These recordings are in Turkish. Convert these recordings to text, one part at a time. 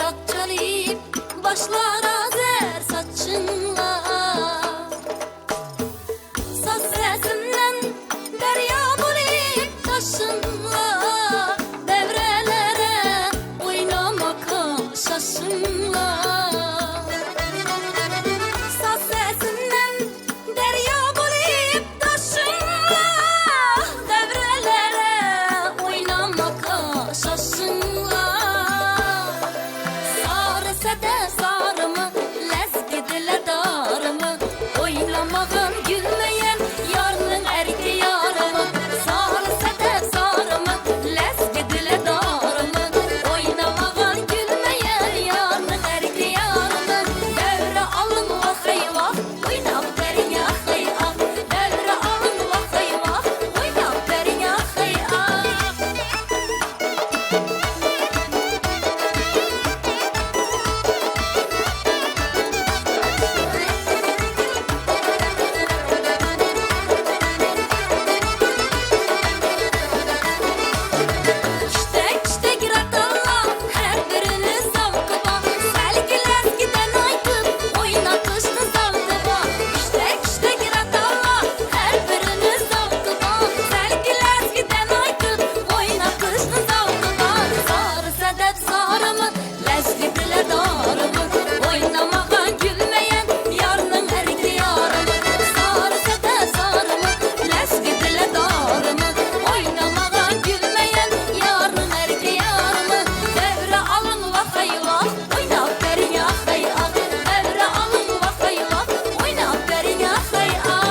yakçalayıp başlar azer saçınla. Saz sesimden derya bulayıp taşınla, devrelere oynamaka şaşınla. Saz sesinden derya bulayıp taşınla, devrelere oynamaka şaşınla. Sarı sede sarımı, lezgi dile darımı, oynamağın gülmeyen yarının erki yarımı. Sarı sede sarımı, lezgi dile darımı, oynamağın gülmeyen yarının erki yarımı. Devre alın vakay vak, oynap derin yakay ak. Devre alın vakay vak, oynap derin yakay ak. İşte işte giratalla her biriniz zavkıba, selgiler giden aytıp oynatışlı zavkıba. İşte işte giratalla her biriniz zavkıba, selgiler giden aytıp oynatışlı zavkıba. Sarı sedef sarımı, lezgi dile darımı, oynamağın gülmeyen yarının erki yarımı. Sarı sedef sarımı, lezgi dile darımı, oynamağın gülmeyen yarının erki yarımı. Devre alın vakay vak, oynap derin yakay ak. Devre alın vakay vak, oynap derin yakay ak.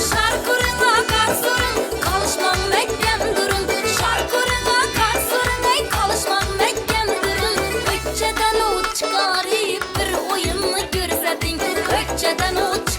Şarkırına karsurun, kalışmam mekken durun. Şarkırına karsurun, ey kalışmam mekken durun. Ökçeden uç çıkarıp bir oyununu görsedin. Ökçeden uç